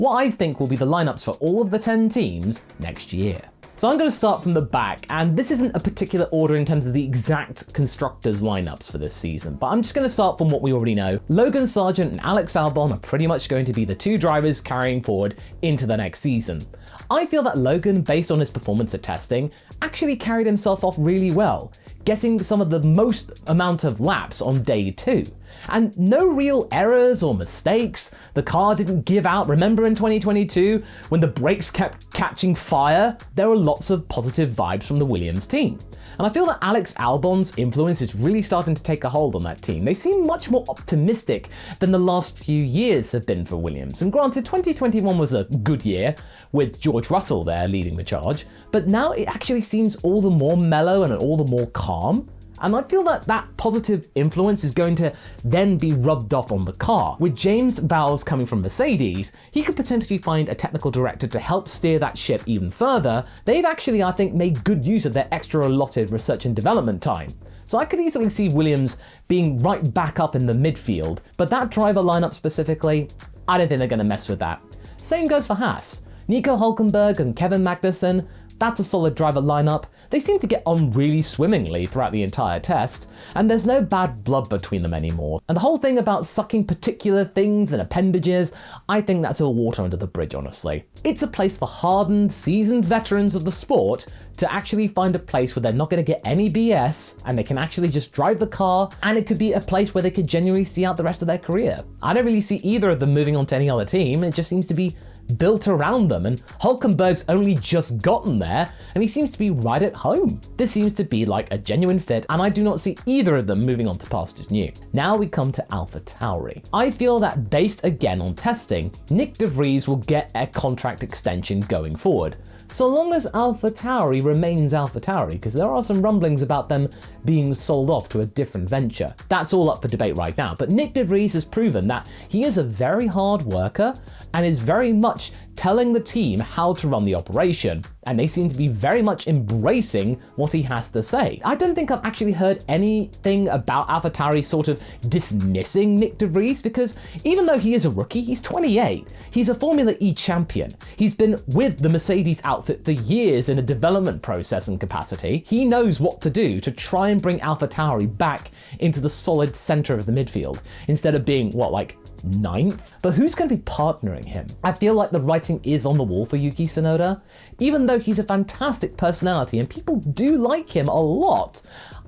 what I think will be the lineups for all of the 10 teams next year. So I'm going to start from the back, and this isn't a particular order in terms of the exact constructors lineups for this season, but I'm just going to start from what we already know. Logan Sargeant and Alex Albon are pretty much going to be the two drivers carrying forward into the next season. I feel that Logan, based on his performance at testing, actually carried himself off really well, getting some of the most amount of laps on day 2. And no real errors or mistakes. The car didn't give out. Remember in 2022, when the brakes kept catching fire? There were lots of positive vibes from the Williams team. And I feel that Alex Albon's influence is really starting to take a hold on that team. They seem much more optimistic than the last few years have been for Williams. And granted, 2021 was a good year with George Russell there leading the charge, but now it actually seems all the more mellow and all the more calm. And I feel that that positive influence is going to then be rubbed off on the car. With James Vowles coming from Mercedes, he could potentially find a technical director to help steer that ship even further. They've actually, I think, made good use of their extra allotted research and development time. So I could easily see Williams being right back up in the midfield, but that driver lineup specifically, I don't think they're going to mess with that. Same goes for Haas. Nico Hülkenberg and Kevin Magnussen, that's a solid driver lineup. They seem to get on really swimmingly throughout the entire test, and there's no bad blood between them anymore. And the whole thing about sucking particular things and appendages, I think that's all water under the bridge, honestly. It's a place for hardened, seasoned veterans of the sport to actually find a place where they're not going to get any BS and they can actually just drive the car, and it could be a place where they could genuinely see out the rest of their career. I don't really see either of them moving on to any other team. It just seems to be built around them, and Hülkenberg's only just gotten there and he seems to be right at home. This seems to be like a genuine fit, and I do not see either of them moving on to pastures new. Now we come to Alpha Tauri. I feel that based again on testing, Nick de Vries will get a contract extension going forward, so long as Alpha Tauri remains Alpha Tauri, because there are some rumblings about them being sold off to a different venture. That's all up for debate right now, but Nick de Vries has proven that he is a very hard worker and is very much telling the team how to run the operation, and they seem to be very much embracing what he has to say. I don't think I've actually heard anything about AlphaTauri sort of dismissing Nick de Vries, because even though he is a rookie, he's 28. He's a Formula E champion. He's been with the Mercedes outfit for years in a development process and capacity. He knows what to do to try and bring AlphaTauri back into the solid center of the midfield, instead of being, what, like 9th? But who's going to be partnering him? I feel like the writing is on the wall for Yuki Tsunoda. Even though he's a fantastic personality and people do like him a lot,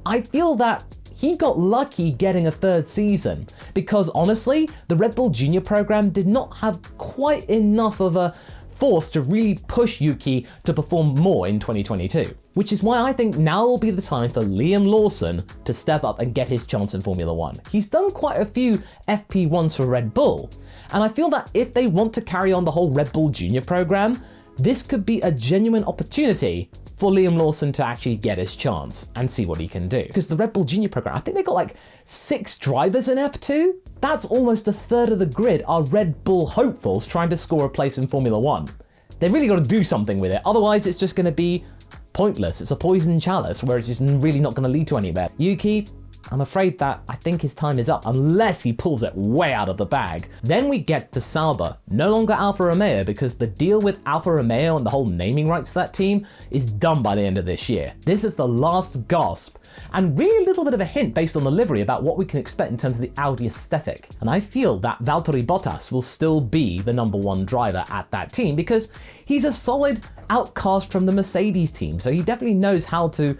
I feel that he got lucky getting a 3rd season, because honestly, the Red Bull Junior program did not have quite enough of a force to really push Yuki to perform more in 2022. Which is why I think now will be the time for Liam Lawson to step up and get his chance in Formula 1. He's done quite a few FP1s for Red Bull, and I feel that if they want to carry on the whole Red Bull Junior program, this could be a genuine opportunity for Liam Lawson to actually get his chance and see what he can do. Because the Red Bull Junior program, I think they got like 6 drivers in F2? That's almost 1/3 of the grid are Red Bull hopefuls trying to score a place in Formula 1. They've really got to do something with it, otherwise it's just going to be pointless. It's a poison chalice where it's just really not going to lead to anywhere. Yuki, I'm afraid that I think his time is up unless he pulls it way out of the bag. Then we get to Sauber, no longer Alfa Romeo, because the deal with Alfa Romeo and the whole naming rights to that team is done by the end of this year. This is the last gasp, and really a little bit of a hint based on the livery about what we can expect in terms of the Audi aesthetic. And I feel that Valtteri Bottas will still be the #1 driver at that team, because he's a solid outcast from the Mercedes team, so he definitely knows how to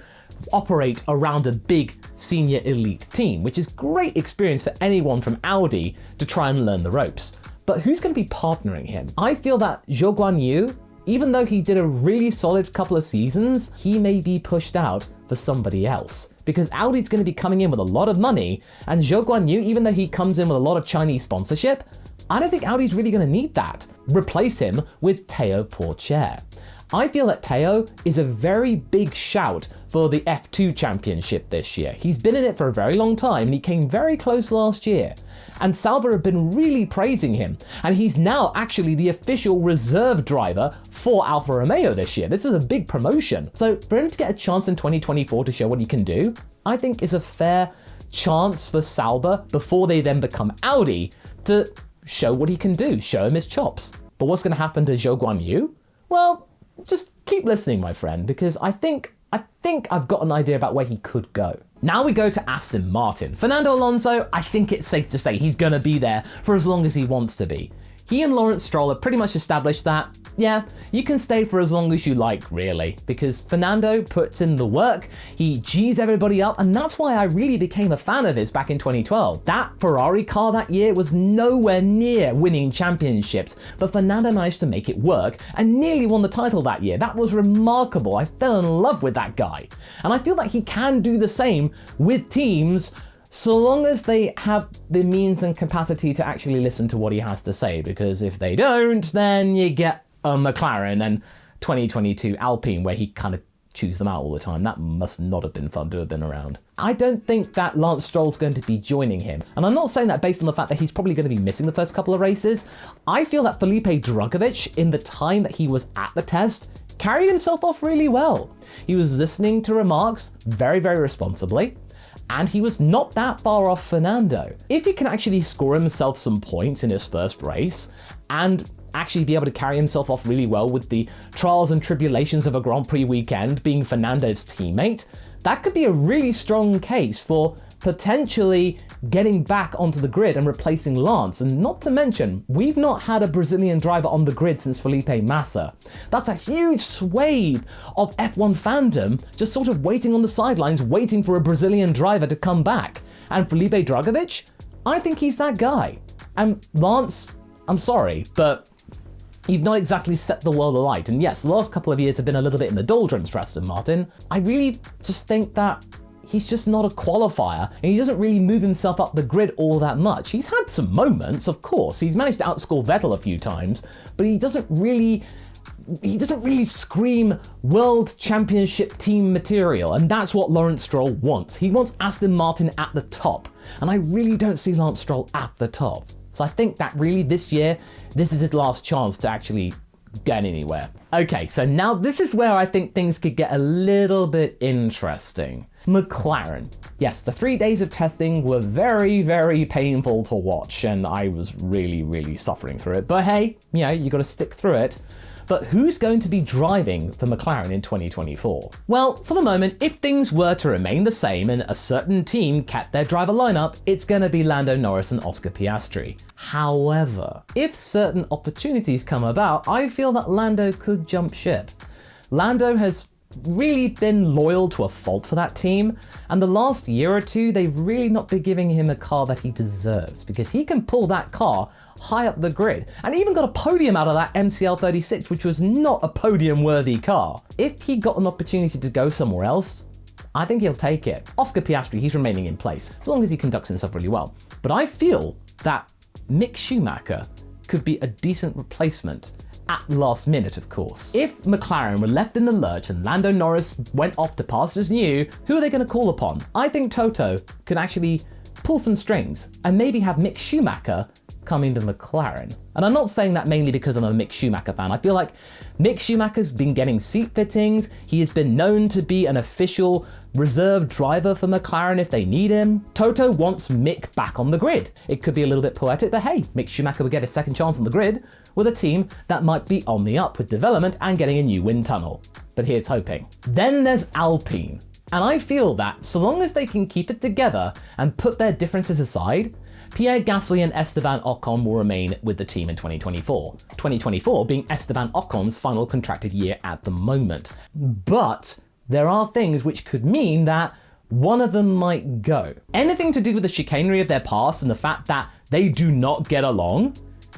operate around a big senior elite team, which is great experience for anyone from Audi to try and learn the ropes. But who's going to be partnering him? I feel that Zhou Guanyu, even though he did a really solid couple of seasons, he may be pushed out for somebody else, because Audi's going to be coming in with a lot of money, and Zhou Guanyu, even though he comes in with a lot of Chinese sponsorship, I don't think Audi's really going to need that. Replace him with Théo Pourchaire. I feel that Théo is a very big shout for the F2 championship this year. He's been in it for a very long time and he came very close last year. And Sauber have been really praising him, and he's now actually the official reserve driver for Alfa Romeo this year. This is a big promotion. So for him to get a chance in 2024 to show what he can do, I think is a fair chance for Sauber before they then become Audi to show what he can do, show him his chops. But what's going to happen to Zhou Guanyu? Well, just keep listening, my friend, because I think I've got an idea about where he could go. Now we go to Aston Martin. Fernando Alonso, I think it's safe to say he's gonna be there for as long as he wants to be. He and Lawrence Stroll have pretty much established that, yeah, you can stay for as long as you like, really, because Fernando puts in the work, he G's everybody up, and that's why I really became a fan of his back in 2012. That Ferrari car that year was nowhere near winning championships, but Fernando managed to make it work and nearly won the title that year. That was remarkable. I fell in love with that guy. And I feel that he can do the same with teams so long as they have the means and capacity to actually listen to what he has to say, because if they don't, then you get a McLaren and 2022 Alpine where he kind of chews them out all the time. That must not have been fun to have been around. I don't think that Lance Stroll's going to be joining him. And I'm not saying that based on the fact that he's probably going to be missing the first couple of races. I feel that Felipe Drugovich, in the time that he was at the test, carried himself off really well. He was listening to remarks very, very responsibly. And he was not that far off Fernando. If he can actually score himself some points in his first race and actually be able to carry himself off really well with the trials and tribulations of a Grand Prix weekend being Fernando's teammate, that could be a really strong case for potentially getting back onto the grid and replacing Lance. And not to mention, we've not had a Brazilian driver on the grid since Felipe Massa. That's a huge swathe of F1 fandom just sort of waiting on the sidelines, waiting for a Brazilian driver to come back. And Felipe Drugovich, I think he's that guy. And Lance, I'm sorry, but you've not exactly set the world alight. And yes, the last couple of years have been a little bit in the doldrums for Aston Martin. I really just think that he's just not a qualifier, and he doesn't really move himself up the grid all that much. He's had some moments, of course. He's managed to outscore Vettel a few times, but he doesn't really scream world championship team material, and that's what Lawrence Stroll wants. He wants Aston Martin at the top, and I really don't see Lance Stroll at the top. So I think that really this year, this is his last chance to actually get anywhere. Okay, so now this is where I think things could get a little bit interesting. McLaren. Yes, the 3 days of testing were very, very painful to watch, and I was really, really suffering through it. But hey, you gotta stick through it. But who's going to be driving for McLaren in 2024? Well, for the moment, if things were to remain the same and a certain team kept their driver lineup, it's going to be Lando Norris and Oscar Piastri. However, if certain opportunities come about, I feel that Lando could jump ship. Lando has really been loyal to a fault for that team, and the last year or two, they've really not been giving him a car that he deserves, because he can pull that car high up the grid, and even got a podium out of that MCL 36, which was not a podium-worthy car. If he got an opportunity to go somewhere else, I think he'll take it. Oscar Piastri, he's remaining in place, as long as he conducts himself really well. But I feel that Mick Schumacher could be a decent replacement. At the last minute, of course. If McLaren were left in the lurch and Lando Norris went off to pastures new, who are they going to call upon? I think Toto could actually pull some strings and maybe have Mick Schumacher come into McLaren. And I'm not saying that mainly because I'm a Mick Schumacher fan. I feel like Mick Schumacher's been getting seat fittings. He has been known to be an official reserve driver for McLaren if they need him. Toto wants Mick back on the grid. It could be a little bit poetic, but hey, Mick Schumacher would get a second chance on the grid with a team that might be on the up with development and getting a new wind tunnel. But here's hoping. Then there's Alpine. And I feel that so long as they can keep it together and put their differences aside, Pierre Gasly and Esteban Ocon will remain with the team in 2024. 2024 being Esteban Ocon's final contracted year at the moment. But there are things which could mean that one of them might go. Anything to do with the chicanery of their past and the fact that they do not get along,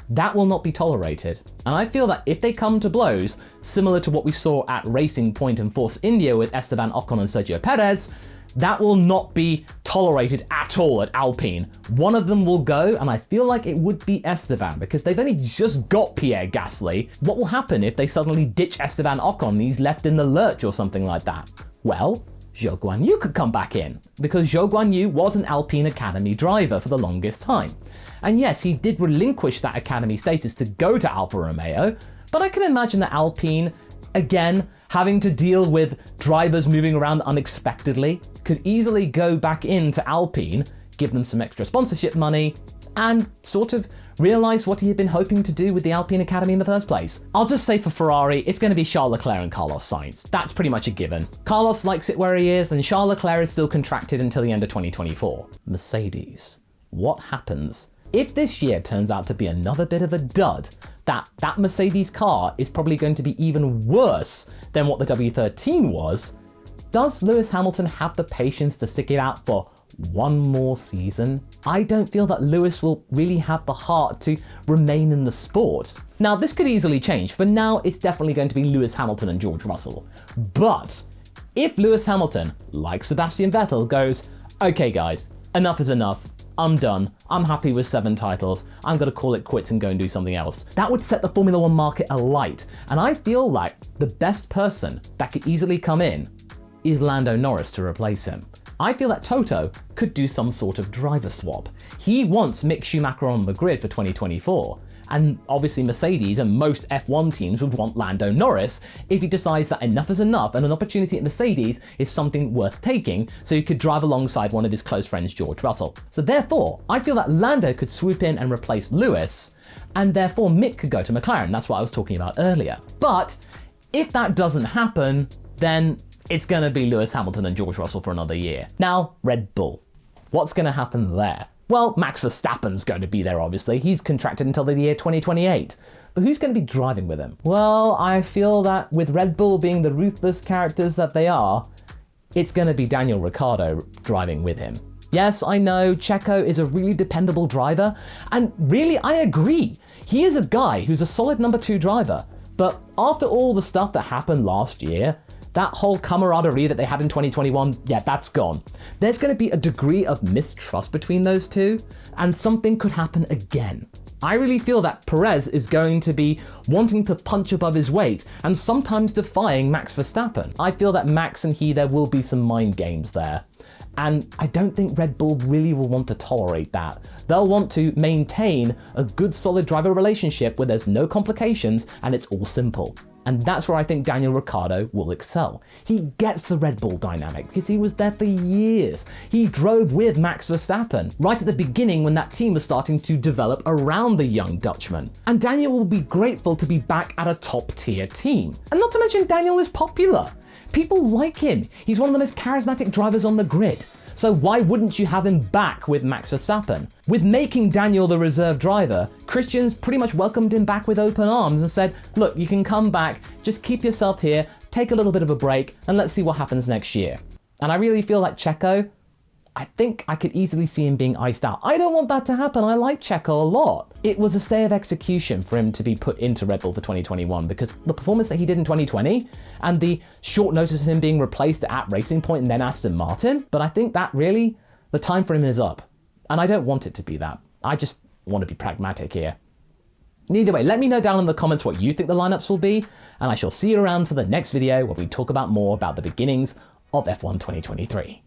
that will not be tolerated. And I feel that if they come to blows, similar to what we saw at Racing Point and Force India with Esteban Ocon and Sergio Perez, that will not be tolerated at all at Alpine. One of them will go, and I feel like it would be Esteban, because they've only just got Pierre Gasly. What will happen if they suddenly ditch Esteban Ocon and he's left in the lurch or something like that? Well, Zhou Guanyu could come back in, because Zhou Guanyu was an Alpine Academy driver for the longest time. And yes, he did relinquish that Academy status to go to Alfa Romeo, but I can imagine that Alpine, again, having to deal with drivers moving around unexpectedly, could easily go back into Alpine, give them some extra sponsorship money, and sort of realized what he had been hoping to do with the Alpine Academy in the first place. I'll just say for Ferrari, it's going to be Charles Leclerc and Carlos Sainz. That's pretty much a given. Carlos likes it where he is, and Charles Leclerc is still contracted until the end of 2024. Mercedes. What happens? If this year turns out to be another bit of a dud, that Mercedes car is probably going to be even worse than what the W13 was, does Lewis Hamilton have the patience to stick it out for one more season? I don't feel that Lewis will really have the heart to remain in the sport. Now, this could easily change. For now, it's definitely going to be Lewis Hamilton and George Russell. But if Lewis Hamilton, like Sebastian Vettel, goes, okay guys, enough is enough, I'm done, I'm happy with 7 titles, I'm gonna call it quits and go and do something else, that would set the Formula One market alight. And I feel like the best person that could easily come in is Lando Norris to replace him. I feel that Toto could do some sort of driver swap. He wants Mick Schumacher on the grid for 2024. And obviously Mercedes and most F1 teams would want Lando Norris if he decides that enough is enough and an opportunity at Mercedes is something worth taking, so he could drive alongside one of his close friends, George Russell. So therefore, I feel that Lando could swoop in and replace Lewis, and therefore Mick could go to McLaren. That's what I was talking about earlier. But if that doesn't happen, then it's gonna be Lewis Hamilton and George Russell for another year. Now, Red Bull. What's gonna happen there? Well, Max Verstappen's going to be there, obviously. He's contracted until the year 2028. But who's going to be driving with him? Well, I feel that with Red Bull being the ruthless characters that they are, it's going to be Daniel Ricciardo driving with him. Yes, I know, Checo is a really dependable driver, and really, I agree. He is a guy who's a solid number 2 driver. But after all the stuff that happened last year, that whole camaraderie that they had in 2021, yeah, that's gone. There's going to be a degree of mistrust between those two, and something could happen again. I really feel that Perez is going to be wanting to punch above his weight and sometimes defying Max Verstappen. I feel that Max and there will be some mind games there. And I don't think Red Bull really will want to tolerate that. They'll want to maintain a good solid driver relationship where there's no complications and it's all simple. And that's where I think Daniel Ricciardo will excel. He gets the Red Bull dynamic because he was there for years. He drove with Max Verstappen right at the beginning when that team was starting to develop around the young Dutchman. And Daniel will be grateful to be back at a top tier team. And not to mention Daniel is popular. People like him. He's one of the most charismatic drivers on the grid. So why wouldn't you have him back with Max Verstappen? With making Daniel the reserve driver, Christian's pretty much welcomed him back with open arms and said, look, you can come back, just keep yourself here, take a little bit of a break, and let's see what happens next year. And I really feel like Checo, I think I could easily see him being iced out. I don't want that to happen. I like Checo a lot. It was a stay of execution for him to be put into Red Bull for 2021 because the performance that he did in 2020 and the short notice of him being replaced at Racing Point and then Aston Martin. But I think that really, the time for him is up. And I don't want it to be that. I just want to be pragmatic here. Either way, let me know down in the comments what you think the lineups will be, and I shall see you around for the next video where we talk about more about the beginnings of F1 2023.